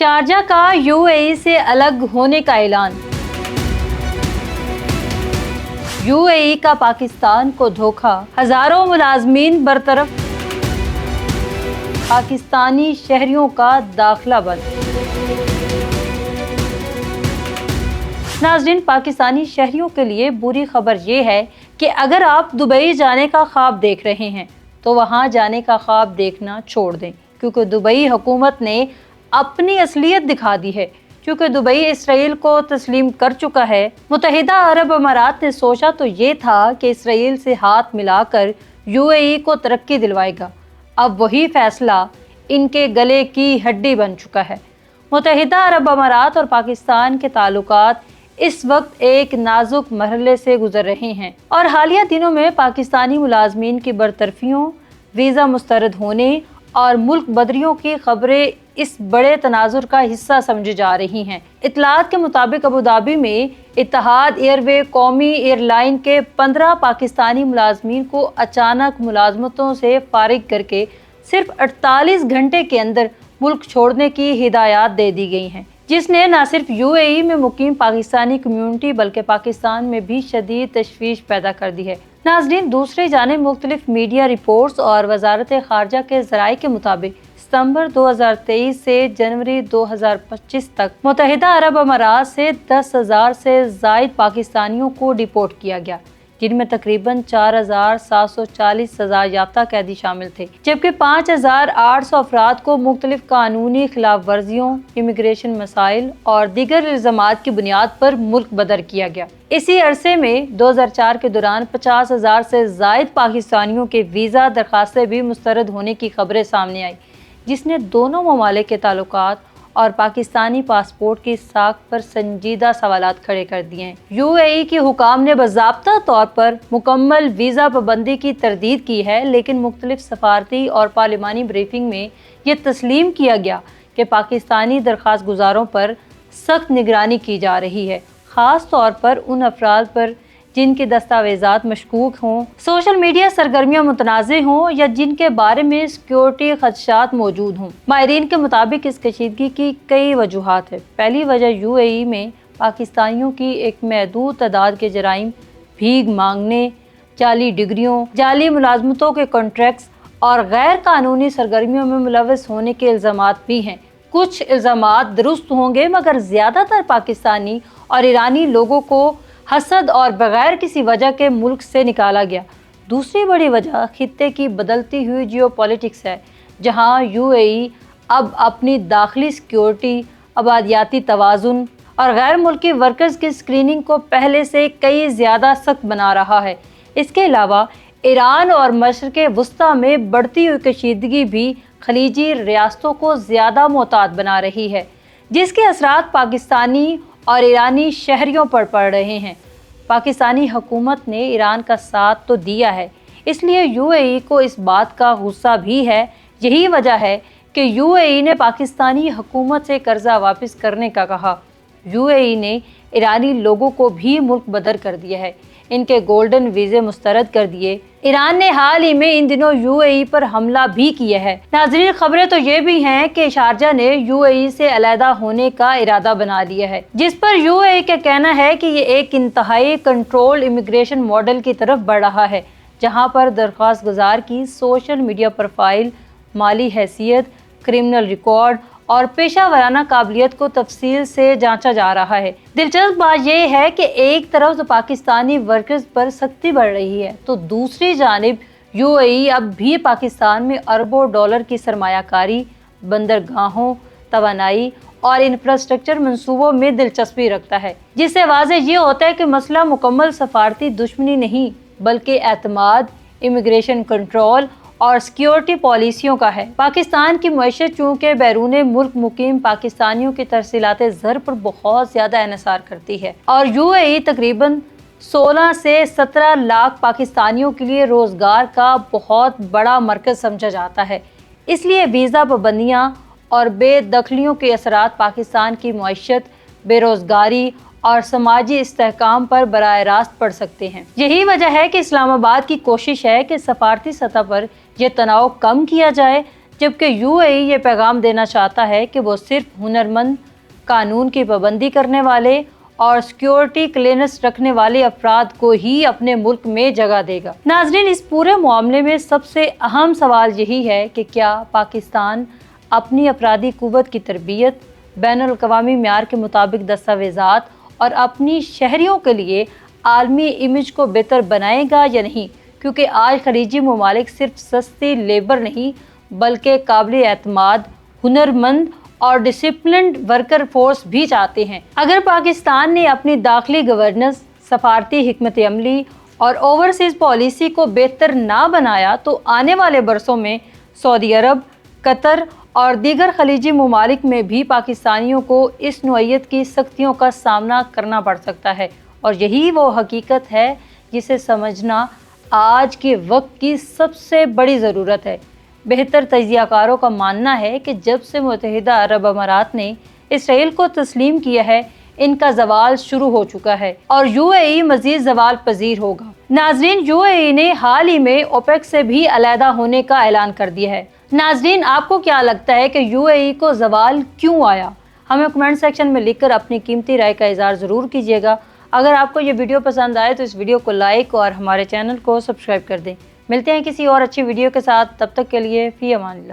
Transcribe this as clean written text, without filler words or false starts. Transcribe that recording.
Sharjah کا UAE سے الگ ہونے کا اعلان۔ UAE کا پاکستان کو دھوکہ، ہزاروں ملازمین برطرف، پاکستانی شہریوں کا داخلہ بند۔ ناظرین، پاکستانی شہریوں کے لیے بری خبر یہ ہے کہ اگر آپ دبئی جانے کا خواب دیکھ رہے ہیں تو وہاں جانے کا خواب دیکھنا چھوڑ دیں، کیونکہ دبئی حکومت نے اپنی اصلیت دکھا دی ہے۔ چونکہ دبئی اسرائیل کو تسلیم کر چکا ہے، متحدہ عرب امارات نے سوچا تو یہ تھا کہ اسرائیل سے ہاتھ ملا کر UAE کو ترقی دلوائے گا۔ اب وہی فیصلہ ان کے گلے کی ہڈی بن چکا ہے۔ متحدہ عرب امارات اور پاکستان کے تعلقات اس وقت ایک نازک مرحلے سے گزر رہے ہیں، اور حالیہ دنوں میں پاکستانی ملازمین کی برطرفیوں، ویزا مسترد ہونے اور ملک بدریوں کی خبریں اس بڑے تناظر کا حصہ سمجھی جا رہی ہیں۔ اطلاعات کے مطابق ابوظہبی میں اتحاد ایئر وے قومی ایئر لائن کے 15 پاکستانی ملازمین کو اچانک ملازمتوں سے فارغ کر کے صرف 48 گھنٹے کے اندر ملک چھوڑنے کی ہدایات دے دی گئی ہیں، جس نے نہ صرف UAE میں مقیم پاکستانی کمیونٹی بلکہ پاکستان میں بھی شدید تشویش پیدا کر دی ہے۔ ناظرین، دوسری جانب مختلف میڈیا رپورٹس اور وزارت خارجہ کے ذرائع کے مطابق ستمبر 2023 سے جنوری 2025 تک متحدہ عرب امارات سے 10,000 سے زائد پاکستانیوں کو ڈیپورٹ کیا گیا، جن میں تقریباً 4,740 سزا یافتہ قیدی شامل تھے، جبکہ 5,800 افراد کو مختلف قانونی خلاف ورزیوں، امیگریشن مسائل اور دیگر الزامات کی بنیاد پر ملک بدر کیا گیا۔ اسی عرصے میں 2004 کے دوران 50,000 سے زائد پاکستانیوں کے ویزا درخواستیں بھی مسترد ہونے کی خبریں سامنے آئی، جس نے دونوں ممالک کے تعلقات اور پاکستانی پاسپورٹ کی ساکھ پر سنجیدہ سوالات کھڑے کر دیے ہیں۔ UAE کے حکام نے باضابطہ طور پر مکمل ویزا پابندی کی تردید کی ہے، لیکن مختلف سفارتی اور پارلیمانی بریفنگ میں یہ تسلیم کیا گیا کہ پاکستانی درخواست گزاروں پر سخت نگرانی کی جا رہی ہے، خاص طور پر ان افراد پر جن کے دستاویزات مشکوک ہوں، سوشل میڈیا سرگرمیاں متنازع ہوں یا جن کے بارے میں سیکیورٹی خدشات موجود ہوں۔ ماہرین کے مطابق اس کشیدگی کی کئی وجوہات ہیں۔ پہلی وجہ UAE میں پاکستانیوں کی ایک محدود تعداد کے جرائم، بھیک مانگنے، جعلی ڈگریوں، جعلی ملازمتوں کے کانٹریکٹس اور غیر قانونی سرگرمیوں میں ملوث ہونے کے الزامات بھی ہیں۔ کچھ الزامات درست ہوں گے، مگر زیادہ تر پاکستانی اور ایرانی لوگوں کو حسد اور بغیر کسی وجہ کے ملک سے نکالا گیا۔ دوسری بڑی وجہ خطے کی بدلتی ہوئی جیو پولیٹکس ہے، جہاں UAE اب اپنی داخلی سیکیورٹی، آبادیاتی توازن اور غیر ملکی ورکرز کی اسکریننگ کو پہلے سے کئی زیادہ سخت بنا رہا ہے۔ اس کے علاوہ ایران اور مشرق وسطیٰ میں بڑھتی ہوئی کشیدگی بھی خلیجی ریاستوں کو زیادہ محتاط بنا رہی ہے، جس کے اثرات پاکستانی اور ایرانی شہریوں پر پڑ رہے ہیں۔ پاکستانی حکومت نے ایران کا ساتھ تو دیا ہے، اس لیے UAE کو اس بات کا غصہ بھی ہے۔ یہی وجہ ہے کہ UAE نے پاکستانی حکومت سے قرضہ واپس کرنے کا کہا۔ UAE نے ایرانی لوگوں کو بھی ملک بدر کر دیا ہے، ان کے گولڈن ویزے مسترد کر دیے۔ ایران نے حال ہی میں ان دنوں UAE پر حملہ بھی کیا ہے۔ ناظرین، خبریں تو یہ بھی ہیں کہ شارجہ نے UAE سے علیحدہ ہونے کا ارادہ بنا لیا ہے، جس پر UAE کا کہنا ہے کہ یہ ایک انتہائی کنٹرول امیگریشن ماڈل کی طرف بڑھ رہا ہے، جہاں پر درخواست گزار کی سوشل میڈیا پروفائل، مالی حیثیت، کرمنل ریکارڈ اور پیشہ ورانہ قابلیت کو تفصیل سے جانچا جا رہا ہے۔ دلچسپ بات یہ ہے کہ ایک طرف تو پاکستانی ورکرز پر سختی بڑھ رہی ہے، تو دوسری جانب UAE اب بھی پاکستان میں اربوں ڈالر کی سرمایہ کاری، بندرگاہوں، توانائی اور انفراسٹرکچر منصوبوں میں دلچسپی رکھتا ہے، جس سے واضح یہ ہوتا ہے کہ مسئلہ مکمل سفارتی دشمنی نہیں بلکہ اعتماد، امیگریشن کنٹرول اور سیکیورٹی پالیسیوں کا ہے۔ پاکستان کی معیشت چونکہ بیرون ملک مقیم پاکستانیوں کی ترسیلات زر پر بہت زیادہ انحصار کرتی ہے، اور UAE تقریباً 16 سے 17 لاکھ پاکستانیوں کے لیے روزگار کا بہت بڑا مرکز سمجھا جاتا ہے۔ اس لیے ویزا پابندیاں اور بے دخلیوں کے اثرات پاکستان کی معیشت، بے روزگاری اور سماجی استحکام پر براہ راست پڑ سکتے ہیں۔ یہی وجہ ہے کہ اسلام آباد کی کوشش ہے کہ سفارتی سطح پر یہ تناؤ کم کیا جائے، جبکہ UAE یہ پیغام دینا چاہتا ہے کہ وہ صرف ہنرمند، قانون کی پابندی کرنے والے اور سیکیورٹی کلیئرنس رکھنے والے افراد کو ہی اپنے ملک میں جگہ دے گا۔ ناظرین، اس پورے معاملے میں سب سے اہم سوال یہی ہے کہ کیا پاکستان اپنی افرادی قوت کی تربیت، بین الاقوامی معیار کے مطابق دستاویزات اور اپنی شہریوں کے لیے عالمی امیج کو بہتر بنائے گا یا نہیں؟ کیونکہ آج خلیجی ممالک صرف سستی لیبر نہیں بلکہ قابل اعتماد، ہنرمند اور ڈسپلنڈ ورکر فورس بھی چاہتے ہیں۔ اگر پاکستان نے اپنی داخلی گورننس، سفارتی حکمت عملی اور اوورسیز پالیسی کو بہتر نہ بنایا تو آنے والے برسوں میں سعودی عرب، قطر اور دیگر خلیجی ممالک میں بھی پاکستانیوں کو اس نوعیت کی سختیوں کا سامنا کرنا پڑ سکتا ہے، اور یہی وہ حقیقت ہے جسے سمجھنا آج کے وقت کی سب سے بڑی ضرورت ہے۔ بہتر تجزیہ کاروں کا ماننا ہے کہ جب سے متحدہ عرب امارات نے اسرائیل کو تسلیم کیا ہے، ان کا زوال شروع ہو چکا ہے اور UAE مزید زوال پذیر ہوگا۔ ناظرین، UAE نے حال ہی میں اوپیک سے بھی علیحدہ ہونے کا اعلان کر دیا ہے۔ ناظرین، آپ کو کیا لگتا ہے کہ UAE کو زوال کیوں آیا؟ ہمیں کمنٹ سیکشن میں لکھ کر اپنی قیمتی رائے کا اظہار ضرور کیجیے گا۔ اگر آپ کو یہ ویڈیو پسند آئے تو اس ویڈیو کو لائک اور ہمارے چینل کو سبسکرائب کر دیں۔ ملتے ہیں کسی اور اچھی ویڈیو کے ساتھ، تب تک کے لیے فی امان اللہ۔